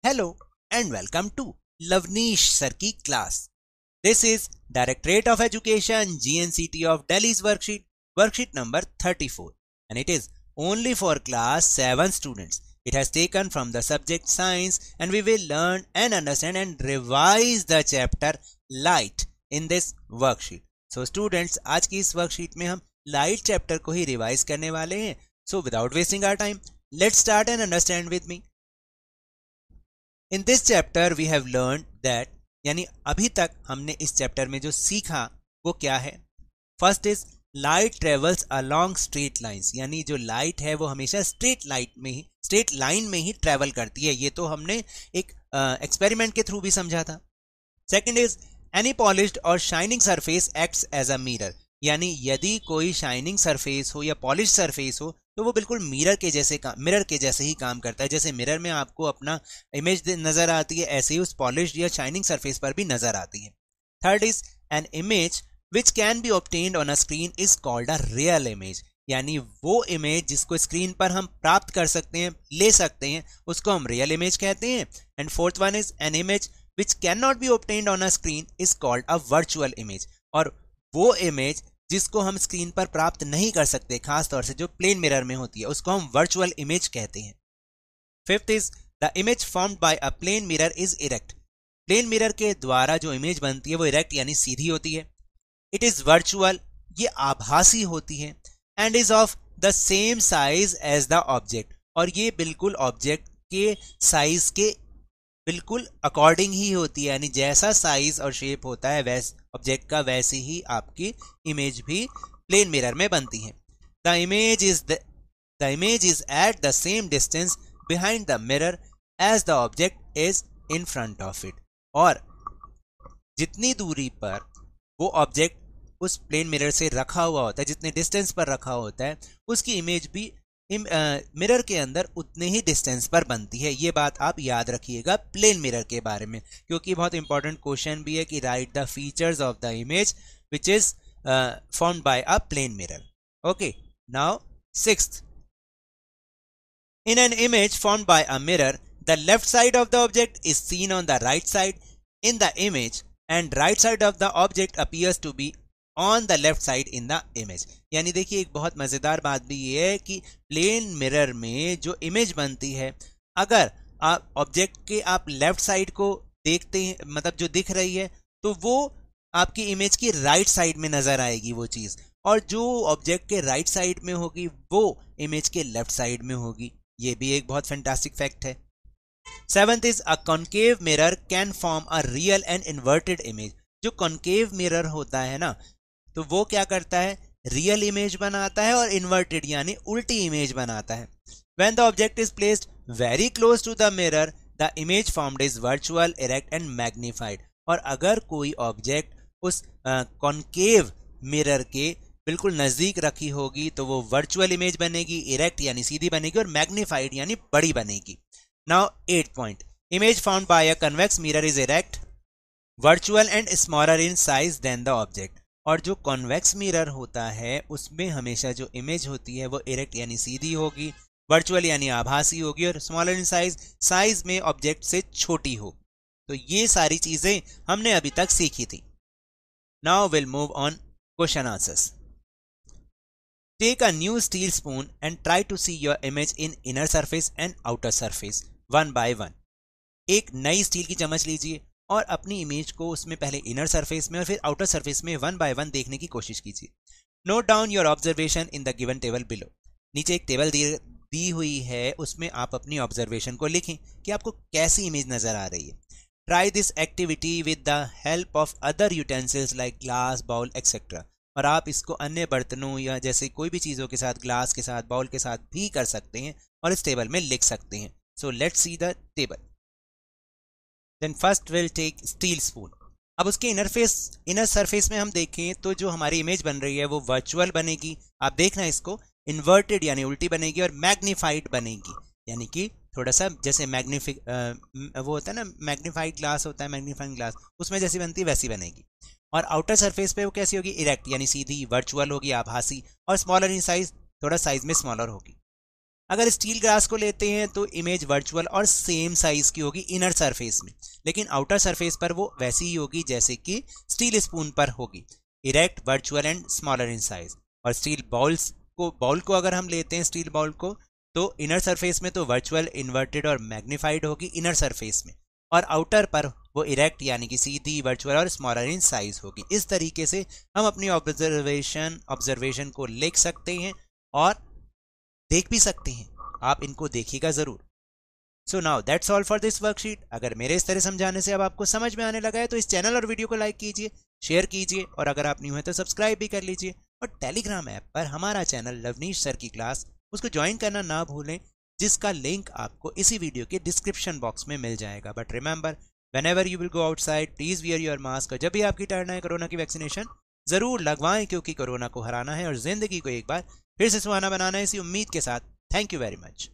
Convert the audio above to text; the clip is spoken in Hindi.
Hello and welcome to Lavneesh Sir की class. This is Directorate of Education GNCT of Delhi's worksheet number 34, and it is only for class 7 students. It has taken from the subject science, and we will learn and understand and revise the chapter light in this worksheet. So students, आज की इस worksheet में हम light chapter को ही revise करने वाले हैं. So without wasting our time, let's start and understand with me. In this chapter we have learned that, यानी अभी तक हमने इस चैप्टर में जो सीखा वो क्या है. First is light travels along straight lines, यानी जो लाइट है वो हमेशा स्ट्रेट लाइन में ही ट्रेवल करती है. ये तो हमने एक एक्सपेरिमेंट के थ्रू भी समझा था. सेकंड इज एनी पॉलिश्ड और shining surface acts as a mirror, यानी यदि कोई शाइनिंग सरफेस हो या पॉलिश सरफेस हो तो वो बिल्कुल मिरर के जैसे ही काम करता है. जैसे मिरर में आपको अपना इमेज नजर आती है, ऐसे ही उस पॉलिश्ड या शाइनिंग सरफेस पर भी नजर आती है. Third is an image which can be obtained on a screen is called a real image, यानी वो इमेज जिसको स्क्रीन पर हम प्राप्त कर सकते हैं, ले सकते हैं, उसको हम रियल इमेज कहते हैं. And fourth one is an image which can not be obtained on a screen is called a virtual image, और वो इमेज जिसको हम स्क्रीन पर प्राप्त नहीं कर सकते, खास तौर से जो प्लेन मिरर में होती है, उसको हम वर्चुअल इमेज कहते हैं. Fifth is the image formed by a plane mirror is erect, plane mirror के द्वारा जो इमेज बनती है वो इरेक्ट यानी सीधी होती है. इट इज वर्चुअल, ये आभासी होती है. And is of the same size as the object, और ये बिल्कुल ऑब्जेक्ट के साइज के बिल्कुल अकॉर्डिंग ही होती है, यानी जैसा साइज और शेप होता है वैसे ऑब्जेक्ट का, वैसे ही आपकी इमेज भी प्लेन मिरर में बनती है. The image is at the same distance behind the mirror as the object is in front of it, और जितनी दूरी पर वो ऑब्जेक्ट उस प्लेन मिरर से रखा हुआ होता है, जितने डिस्टेंस पर रखा होता है, उसकी इमेज भी मिरर के अंदर उतने ही डिस्टेंस पर बनती है. ये बात आप याद रखिएगा प्लेन मिरर के बारे में, क्योंकि बहुत इंपॉर्टेंट क्वेश्चन भी है कि write the features of the image which is formed by a plane mirror. Okay, now sixth, in an image formed by a mirror the left side of the object is seen on the right side in the image and right side of the object appears to be on the left side in the image. यानी देखिए, एक बहुत मजेदार बात भी ये है कि प्लेन मिरर में जो इमेज बनती है, अगर आप ऑब्जेक्ट के आप लेफ्ट साइड को देखते हैं, मतलब जो दिख रही है, तो वो आपकी इमेज की राइट साइड में नजर आएगी वो चीज, और जो ऑब्जेक्ट के राइट साइड में होगी वो इमेज के लेफ्ट साइड में होगी. ये भी एक बहुत फैंटास्टिक फैक्ट है. Seventh is a concave mirror can form a real and inverted image. जो कॉन्केव मिरर होता है ना, तो वो क्या करता है, रियल इमेज बनाता है और इन्वर्टेड यानी उल्टी इमेज बनाता है. When the object is placed very close to the mirror, the image formed is virtual, erect and magnified. और अगर कोई ऑब्जेक्ट उस कॉन्केव मिरर के बिल्कुल नजदीक रखी होगी तो वो वर्चुअल इमेज बनेगी, इरेक्ट यानी सीधी बनेगी, और मैग्नीफाइड यानी बड़ी बनेगी. Now 8th point, image found by a convex mirror is erect, virtual and smaller in size than the object. और जो कॉन्वेक्स मिरर होता है उसमें हमेशा जो इमेज होती है वो इरेक्ट यानी सीधी होगी, वर्चुअल यानी आभासी होगी, और स्मॉलर इन साइज में ऑब्जेक्ट से छोटी हो. तो ये सारी चीजें हमने अभी तक सीखी थी. Now will move on question answers. Take a new steel spoon and try to see your image in inner surface and outer surface one by one. एक नई स्टील की चम्मच लीजिए और अपनी इमेज को उसमें पहले इनर सरफेस में और फिर आउटर सरफेस में वन बाय वन देखने की कोशिश कीजिए. Note down your observation in the given table below. नीचे एक टेबल दी हुई है, उसमें आप अपनी ऑब्जर्वेशन को लिखें कि आपको कैसी इमेज नजर आ रही है. Try this activity with the help of other utensils like glass, bowl etcetera. और आप इसको अन्य बर्तनों या जैसे कोई भी चीज़ों के साथ, ग्लास के साथ, बाउल के साथ भी कर सकते हैं और इस टेबल में लिख सकते हैं. So let's see the table. Then first we'll take steel spoon. अब उसके इनर सरफेस में हम देखें तो जो हमारी इमेज बन रही है वो वर्चुअल बनेगी. आप देखना इसको, इन्वर्टेड यानी उल्टी बनेगी, और मैग्नीफाइड बनेगी, यानी कि थोड़ा सा जैसे वो होता है ना, मैग्नीफाइड ग्लास होता है, मैग्नीफाइंग ग्लास, उसमें जैसी बनती है वैसी बनेगी. और आउटर सरफेस पे वो कैसी होगी, इरेक्ट यानी सीधी, वर्चुअल होगी, आभासी, और स्मॉलर इन साइज, थोड़ा साइज में स्मॉलर होगी. अगर स्टील ग्लास को लेते हैं तो इमेज वर्चुअल और सेम साइज की होगी इनर सरफेस में, लेकिन आउटर सरफेस पर वो वैसी ही होगी जैसे कि स्टील स्पून पर होगी, erect, virtual and smaller in size. और स्टील बाउल को अगर हम लेते हैं स्टील बाउल को, तो इनर सरफेस में तो वर्चुअल, इन्वर्टेड और मैग्नीफाइड होगी इनर सरफेस में, और आउटर पर वो इरेक्ट यानी कि सीधी, वर्चुअल और स्मॉलर इन साइज होगी। इस तरीके से हम अपनी ऑब्जर्वेशन को लिख सकते हैं और देख भी सकते हैं। आप इनको देखिएगा जरूर। So now that's all for this worksheet. अगर मेरे इस तरह समझाने से अब आपको समझ में आने लगा है तो इस चैनल और वीडियो को लाइक कीजिए, शेयर कीजिए, और अगर आप न्यू हैं तो सब्सक्राइब भी कर लीजिए। और टेलीग्राम ऐप पर हमारा चैनल लवनीश सर की क्लास, उसको ज्वाइन करना ना भूलें, जिसका लिंक आपको इसी वीडियो के डिस्क्रिप्शन बॉक्स में मिल जाएगा। But remember, whenever you will go outside, please wear your mask. और जब भी आपकी टर्न आए कोरोना की वैक्सीनेशन जरूर लगवाएं, क्योंकि कोरोना को हराना है और जिंदगी को एक बार फिर से सुहाना बनाना है, इसी उम्मीद के साथ। Thank you very much.